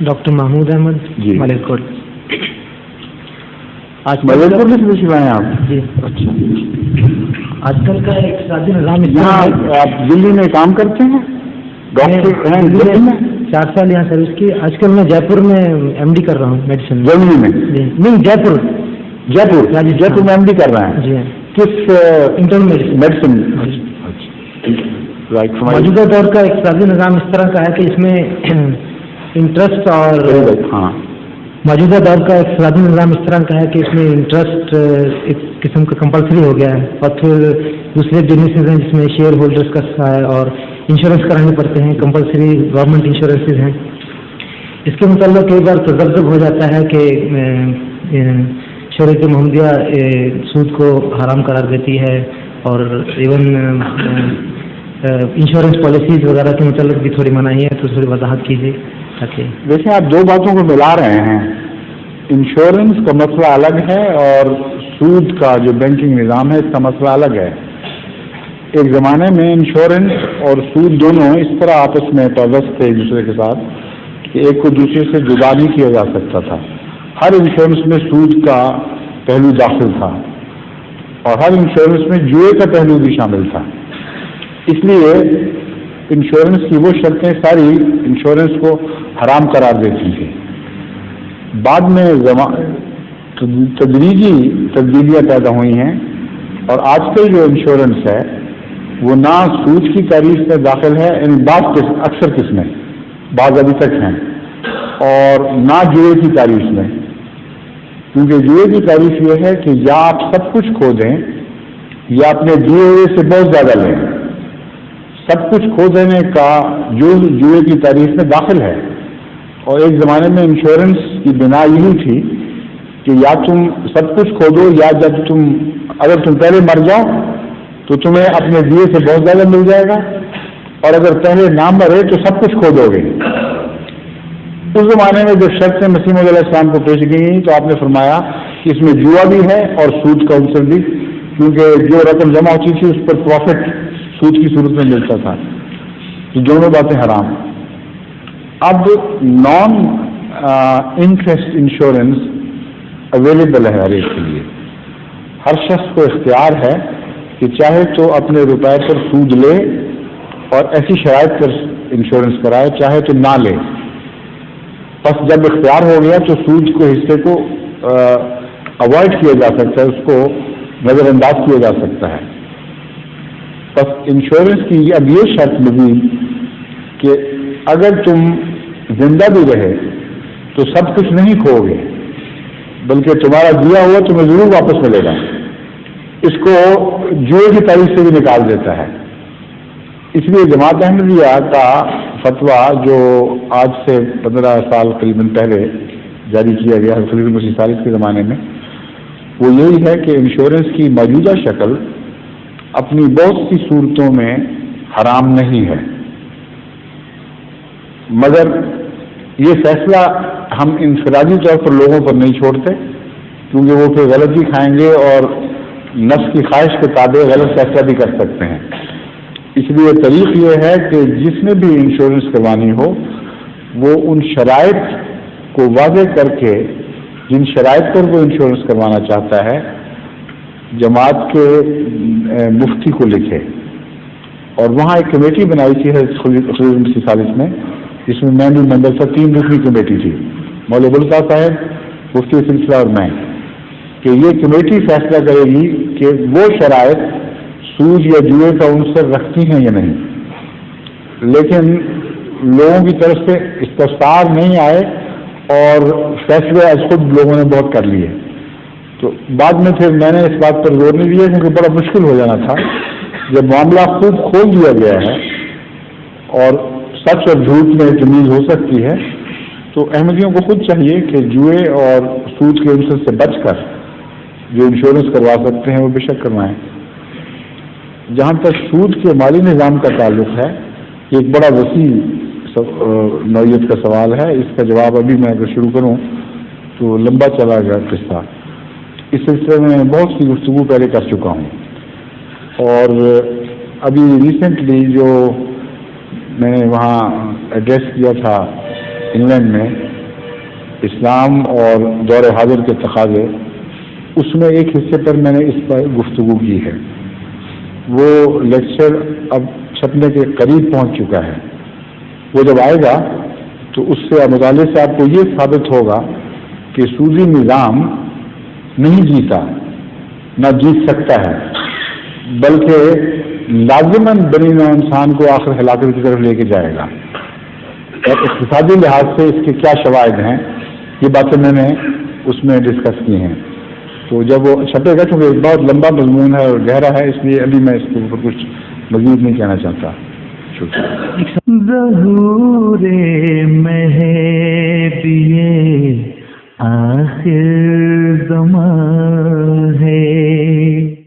Doctor Mahmood Ahmad جی ملکپور. آج ملکپور سے تشریف لائے آپ؟ جی. اچھا. آج کل کا اقتصادی نظام یہاں آپ دلی میں کام کرتے ہیں؟ ڈاکٹر ہیں دلی میں؟ 4 سال یہاں سروس کی. آج کل میں جے پور میں ایم ڈی کر رہا ہوں میڈیسن. دلی میں؟ نہیں جے پور. جے پور میں ایم ڈی کر رہے ہیں؟ جی. کس انٹرنل میڈیسن؟ موجودہ دور کا اقتصادی نظام اس طرح کا ہے کہ اس میں انٹرسٹ اور موجودہ دور کا اقتصادی نظام اس طرح کا ہے کہ اس میں انٹرسٹ ایک قسم کا کمپلسری ہو گیا ہے. اور پھر دوسرے بزنسز ہیں جس میں شیئر ہولڈرس کا حصہ ہے اور انشورنس کرانے پڑتے ہیں. کمپلسری گورنمنٹ انشورنسز ہیں. اس کے متعلق کئی بار تذبذب ہو جاتا ہے کہ شریعت محمدیہ سود کو حرام قرار دیتی ہے اور ایون انشورنس پالیسیز وغیرہ کے متعلق بھی تھوڑی مناہی ہے. تو تھوڑی وضاحت کیجیے تاکہ. ویسے آپ دو باتوں کو ملا رہے ہیں. انشورنس کا مسئلہ الگ ہے اور سود کا جو بینکنگ نظام ہے اس کا مسئلہ الگ ہے. ایک زمانے میں انشورنس اور سود دونوں اس طرح آپس میں پیوست تھے ایک دوسرے کے ساتھ کہ ایک کو دوسرے سے جدا نہیں کیا جا سکتا تھا. ہر انشورنس میں سود کا پہلو داخل تھا اور ہر انشورنس میں جوئے کا پہلو بھی شامل تھا. اس لیے انشورنس کی وہ شرطیں ساری انشورنس کو حرام قرار دیتی تھیں. بعد میں تدریجی تبدیلیاں پیدا ہوئی ہیں اور آج کل جو انشورنس ہے وہ نہ سود کی تعریف میں داخل ہے، یعنی اکثر قسمیں بعض ابھی تک ہیں، اور نہ جوئے کی تعریف میں. کیونکہ جوئے کی تعریف یہ ہے کہ یا آپ سب کچھ کھو دیں یا اپنے دیے ہوئے سے بہت زیادہ لیں. سب کچھ کھو دینے کا جو جوئے کی تعریف میں داخل ہے. اور ایک زمانے میں انشورنس کی بنا یہی تھی کہ یا تم سب کچھ کھو دو یا اگر تم پہلے مر جاؤ تو تمہیں اپنے دیے سے بہت زیادہ مل جائے گا، اور اگر پہلے نہ مرے تو سب کچھ کھو دو گے. اس زمانے میں جب شرطیں مسیح موعود علیہ السلام کو پیش کی گئیں تو آپ نے فرمایا کہ اس میں جوا بھی ہے اور سود کا عنصر بھی، کیونکہ جو رقم جمع ہوتی تھی اس پر پروفٹ سود کی صورت میں ملتا تھا. تو دونوں باتیں حرام. اب نان انٹرسٹ انشورنس اویلیبل ہے ہر ایک کے لیے. ہر شخص کو اختیار ہے کہ چاہے تو اپنے روپے پر سود لے اور ایسی شرائط پر انشورنس کرائے، چاہے تو نہ لے. بس جب اختیار ہو گیا تو سود کو حصے کو اوائڈ کیا جا سکتا ہے، اس کو نظر انداز کیا جا سکتا ہے. بس انشورنس کی اب یہ شرط مزید کہ اگر تم زندہ بھی رہے تو سب کچھ نہیں کھو گے، بلکہ تمہارا دیا ہوا تمہیں ضرور واپس ملے گا. اس کو جوئے کی تعریف سے بھی نکال دیتا ہے. اس لیے جماعت احمدیہ کا فتویٰ جو آج سے 15 سال قریباً پہلے جاری کیا گیا خلیفہ مسیح ثالث کے زمانے میں، وہ یہی ہے کہ انشورنس کی موجودہ شکل اپنی بہت سی صورتوں میں حرام نہیں ہے، مگر یہ فیصلہ ہم انفرادی طور پر لوگوں پر نہیں چھوڑتے، کیونکہ وہ پھر غلطی کھائیں گے اور نفس کی خواہش کے تابع غلط فیصلہ بھی کر سکتے ہیں. اس لیے طریق یہ ہے کہ جس نے بھی انشورنس کروانی ہو وہ ان شرائط کو واضح کر کے جن شرائط پر وہ انشورنس کروانا چاہتا ہے جماعت کے مفتی کو لکھے. اور وہاں ایک کمیٹی بنائی تھی خلیفہ مسیح ثالث میں، جس میں میں بھی ممبر تھا. 3 رکنی کمیٹی تھی، مولوی ابوالقاسم صاحب، مفتی سلسلہ اور میں، کہ یہ کمیٹی فیصلہ کرے گی کہ وہ شرائط سود یا جوئے کا عنصر رکھتی ہیں یا نہیں. لیکن لوگوں کی طرف سے استفسار نہیں آئے اور فیصلے از خود لوگوں نے بہت کر لیے. تو بعد میں پھر میں نے اس بات پر زور نہیں دیا کیونکہ بڑا مشکل ہو جانا تھا. جب معاملہ خوب کھول دیا گیا ہے اور سچ اور جھوٹ میں تمیز ہو سکتی ہے تو احمدیوں کو خود چاہیے کہ جوئے اور سود کے عنصر سے بچ کر جو انشورنس کروا سکتے ہیں وہ بے شک کروائیں. جہاں تک سود کے مالی نظام کا تعلق ہے یہ ایک بڑا وسیع نوعیت کا سوال ہے. اس کا جواب ابھی میں اگر شروع کروں تو لمبا چلا گیا قصہ. اس سلسلے میں بہت سی گفتگو پہلے کر چکا ہوں اور ابھی ریسنٹلی جو میں نے وہاں ایڈریس کیا تھا انگلینڈ میں اسلام اور دور حاضر کے تقاضے، اس میں ایک حصے پر میں نے اس پر گفتگو کی ہے. وہ لیکچر اب چھپنے کے قریب پہنچ چکا ہے. وہ جب آئے گا تو اس سے مطالعے سے آپ کو یہ ثابت ہوگا کہ سودی نظام نہیں جیتا، نہ جیت سکتا ہے، بلکہ لازماً بنی نوع انسان کو آخر ہلاکت کی طرف لے کے جائے گا. اور اقتصادی لحاظ سے اس کے کیا شواہد ہیں، یہ باتیں میں نے اس میں ڈسکس کی ہیں. تو جب وہ چھپے گا، چونکہ بہت لمبا مضمون ہے اور گہرا ہے، اس لیے ابھی میں اس کے اوپر کچھ مزید نہیں کہنا چاہتا. ظہور مہدی آخر زمان ہے.